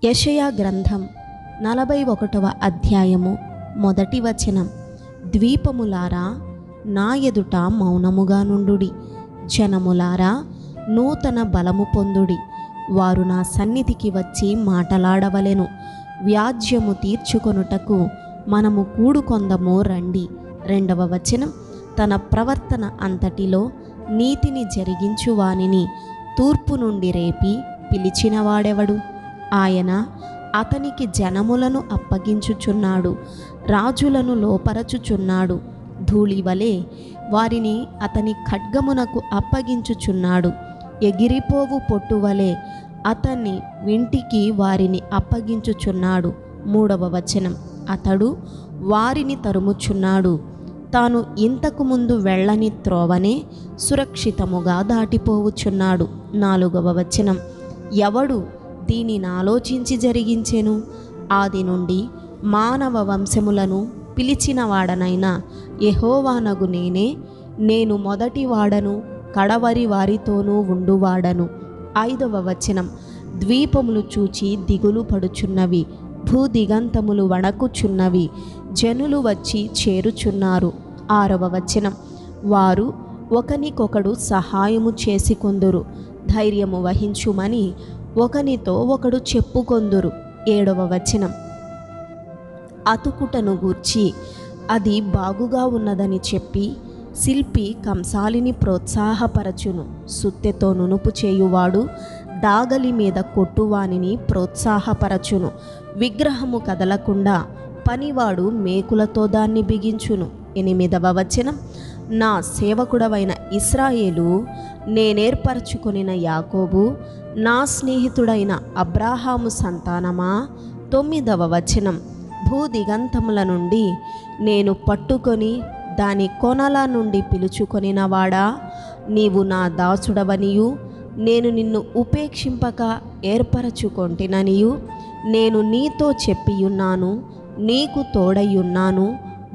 యెషయా గ్రంథం 41వ అధ్యాయము మొదటి వచనం. ద్వీపములారా నా ఎదుట మౌనముగా నుండుడి, జనములారా నూతన బలము పొందుడి. వారు నా సన్నిధికి వచ్చి మాటలాడవలెను. వ్యాజ్యము తీర్చుకొనుటకు మనము కూడుకొందము రండి. 2వ వచనం. తన ప్రవర్తన అంతటిలో నీతిని జరిగించు వానిని తూర్పు నుండి రేపి పిలిచినవాడెవడు? ఆయన అతనికి జనములను అప్పగించుచున్నాడు, రాజులను లోపరచుచున్నాడు. ధూళివలే వారిని అతని ఖడ్గమునకు అప్పగించుచున్నాడు. ఎగిరిపోవు పొట్టువలే అతన్ని వింటికి వారిని అప్పగించుచున్నాడు. 3వ వచనం. అతడు వారిని తరుముచున్నాడు, తాను ఇంతకు ముందు వెళ్ళని త్రోవనే సురక్షితముగా దాటిపోవుచున్నాడు. 4వ వచనం. ఎవడు దీనిని ఆలోచించి జరిగించెను? ఆది నుండి మానవ వంశములను పిలిచిన వాడనైన యెహోవానగు నేనే. నేను మొదటి వాడను, కడవరి వారితోనూ ఉండువాడను. 5వ వచనం. ద్వీపములు చూచి దిగులు పడుచున్నవి, భూదిగంతములు వణకుచున్నవి, జనులు వచ్చి చేరుచున్నారు. 6వ వచనం. వారు ఒకనికొకడు సహాయము చేసుకొందురు, ధైర్యము వహించుమని ఒకనితో ఒకడు చెప్పుకొందురు. 7వ వచనం. అతుకుటను గూర్చి అది బాగుగా ఉన్నదని చెప్పి శిల్పి కంసాలిని ప్రోత్సాహపరచును. సుత్తెతో నునుపు చేయువాడు దాగలి మీద కొట్టువానిని ప్రోత్సాహపరచును. విగ్రహము కదలకుండా పనివాడు మేకులతో దాన్ని బిగించును. 8వ వచనం. నా సేవకుడవైన ఇశ్రాయేలు, నేనేర్పరచుకొనిన యాకోబు, నా స్నేహితుడైన అబ్రాహాము సంతానమా. 9వ వచనం. భూదిగంతముల నుండి నేను పట్టుకొని దాని కొనల నుండి పిలుచుకొనినవాడా, నీవు నా దాసుడవనియు నేను నిన్ను ఉపేక్షింపక ఏర్పరచుకొంటిననియు నేను నీతో చెప్పియున్నాను. నీకు తోడయ్యున్నాను.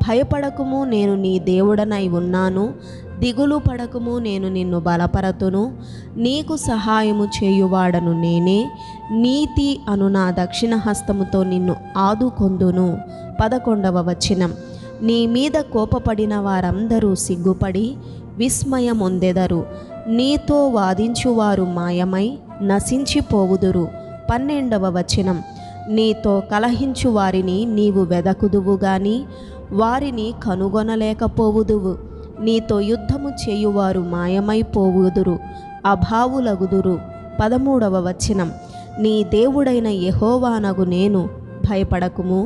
భయపడకుము, నేను నీ దేవుడనై ఉన్నాను. దిగులు పడకుము, నేను నిన్ను బలపరతును. నీకు సహాయము చేయువాడను నేనే. నీతి అను నా దక్షిణ హస్తముతో నిన్ను ఆదుకొందును. 11వ వచనం. నీ మీద కోపపడిన వారందరూ సిగ్గుపడి విస్మయమొందెదరు. నీతో వాదించువారు మాయమై నశించిపోవుదురు. 12వ వచనం. నీతో కలహించు వారిని నీవు వెదకుదువు గాని వారిని కనుగొనలేకపోవుదువు. నీతో యుద్ధము చేయువారు మాయమైపోవుదురు, అభావులగుదురు. 13వ వచనం. నీ దేవుడైన యెహోవానగు నేను, భయపడకుము,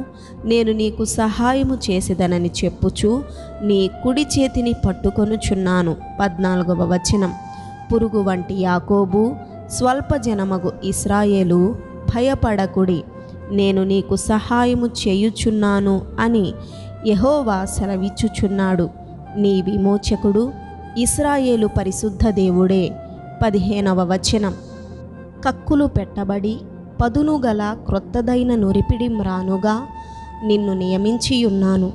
నేను నీకు సహాయము చేసేదనని చెప్పుచు నీ కుడి చేతిని పట్టుకొనుచున్నాను. 14వ వచనం. పురుగు వంటి యాకోబు, స్వల్ప జనమగు ఇశ్రాయేలు, భయపడకుడి, నేను నీకు సహాయము చేయుచున్నాను అని యెహోవా సెలవిచ్చుచున్నాడు. నీ విమోచకుడు ఇశ్రాయేలు పరిశుద్ధ దేవుడే. 15వ వచనం. కక్కులు పెట్టబడి పదును గల క్రొత్తదైన నురిపిడి మ్రానుగా నిన్ను నియమించియున్నాను.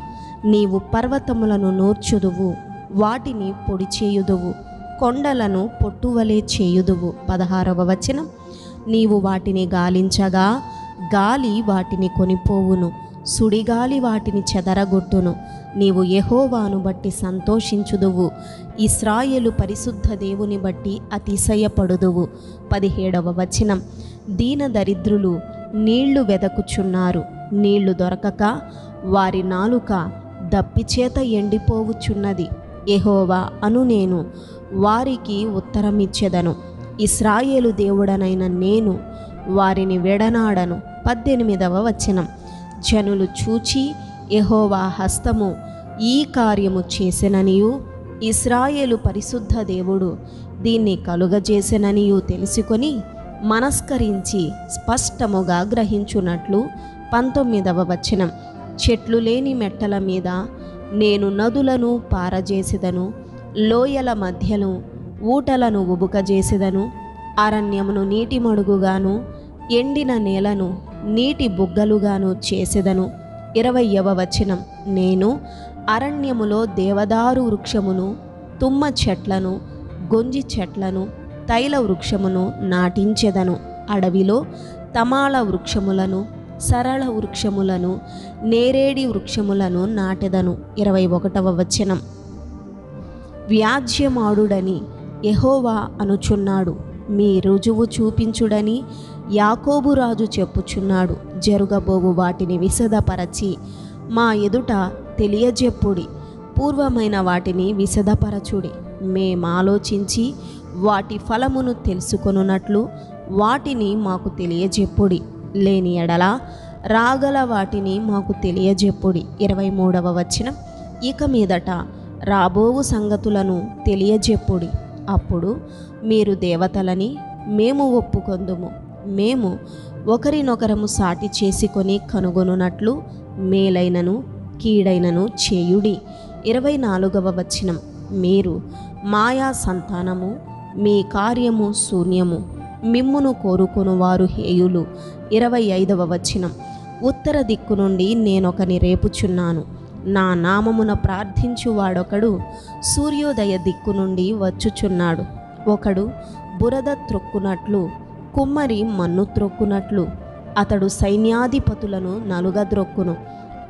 నీవు పర్వతములను నూర్చుదువు, వాటిని పొడి చేయుదువు, కొండలను పొట్టువలే చేయుదువు. 16వ వచనం. నీవు వాటిని గాలించగా గాలి వాటిని కొనిపోవును, సుడిగాలి వాటిని చెదరగొట్టును. నీవు యెహోవాను బట్టి సంతోషించుదువు, ఇశ్రాయేలు పరిశుద్ధ దేవుని బట్టి అతిశయపడుదువు. 17వ వచనం. దీన దరిద్రులు నీళ్లు వెదకుచున్నారు, నీళ్లు దొరకక వారి నాలుక దప్పిచేత ఎండిపోవుచున్నది. యెహోవా అను నేను వారికి ఉత్తరమిచ్చెదను. ఇశ్రాయేలు దేవుడనైన నేను వారిని విడనాడను. 18వ వచనం. జనులు చూచి యెహోవా హస్తము ఈ కార్యము చేసెననియు ఇశ్రాయేలు పరిశుద్ధ దేవుడు దీన్ని కలుగజేసెననియు తెలుసుకొని మనస్కరించి స్పష్టముగా గ్రహించున్నట్లు. 19వ వచనం. చెట్లు లేని మెట్టల మీద నేను నదులను పారజేసెదను, లోయల మధ్యను ఊటలను ఉబుకజేసెదను. అరణ్యమును నీటి మడుగుగాను, ఎండిన నేలను నీటి బుగ్గలుగాను చేసెదను. 20వ వచనం. నేను అరణ్యములో దేవదారు వృక్షమును, తుమ్మ చెట్లను, గొంజి చెట్లను, తైల వృక్షమును నాటించెదను. అడవిలో తమాల వృక్షములను, సరళ వృక్షములను, నేరేడి వృక్షములను నాటెదను. 21వ వచనం. వ్యాజ్యమాడుడని యెహోవా అనుచున్నాడు, మీ రుజువు చూపించుడని యాకోబు రాజు చెప్పుచున్నాడు. జరుగబోవు వాటిని విశదపరచి మా ఎదుట తెలియజెప్పుడి, పూర్వమైన వాటిని విశదపరచుడి. మేమాలోచించి వాటి ఫలమును తెలుసుకొనున్నట్లు వాటిని మాకు తెలియజెప్పుడి. లేని ఎడల రాగల వాటిని మాకు తెలియజెప్పుడి. 23వ వచనం. ఇక మీదట రాబోవు సంగతులను తెలియజెప్పుడి. అప్పుడు మీరు దేవతలని మేము ఒప్పుకొందుము, మేము ఒకరినొకరము సాటి చేసుకొని కనుగొనున్నట్లు మేలైనను కీడైనను చేయుడి. 24వ వచనం. మీరు మాయా సంతానము, మీ కార్యము శూన్యము, మిమ్మును కోరుకొను వారు హేయులు. 25వ వచనం. ఉత్తర దిక్కు నుండి నేనొకని రేపుచున్నాను, నా నామమున ప్రార్థించువాడొకడు సూర్యోదయ దిక్కు నుండి వచ్చుచున్నాడు. ఒకడు బురద త్రొక్కునట్లు, కుమ్మరి మన్ను త్రొక్కునట్లు అతడు సైన్యాధిపతులను నలుగద్రొక్కును.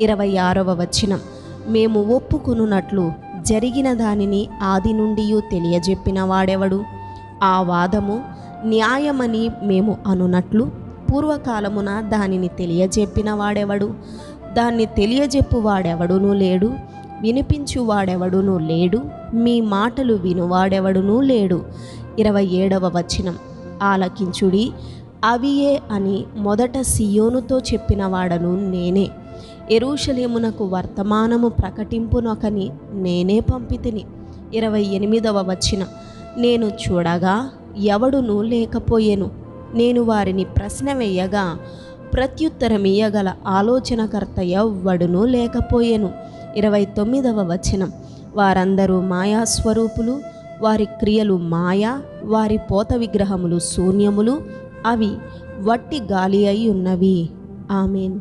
26వ వచనం. మేము ఒప్పుకొనున్నట్లు జరిగిన దానిని ఆది నుండి తెలియజెప్పిన వాడెవడు? ఆ వాదము న్యాయమని మేము అనునట్లు పూర్వకాలమున దానిని తెలియజెప్పిన వాడెవడు? దాన్ని తెలియజెప్పు వాడెవడునూ లేడు, వినిపించువాడెవడునూ లేడు, మీ మాటలు వినువాడెవడునూ లేడు. 27వ వచనం. ఆలకించుడి, అవియే అని మొదట సియోనుతో చెప్పిన వాడను నేనే. యెరూషలేమునకు వర్తమానము ప్రకటింపునొకని నేనే పంపితిని. 28వ వచనం. నేను చూడగా ఎవడునూ లేకపోయెను, నేను వారిని ప్రశ్న వేయగా ప్రత్యుత్తరమియ్యగల ఆలోచనకర్త ఎవ్వడునూ లేకపోయెను. 29వ వచనం. వారందరూ మాయాస్వరూపులు, వారి క్రియలు మాయా, వారి పోత విగ్రహములు శూన్యములు, అవి వట్టి గాలి అయి ఉన్నవి. ఆమేన్.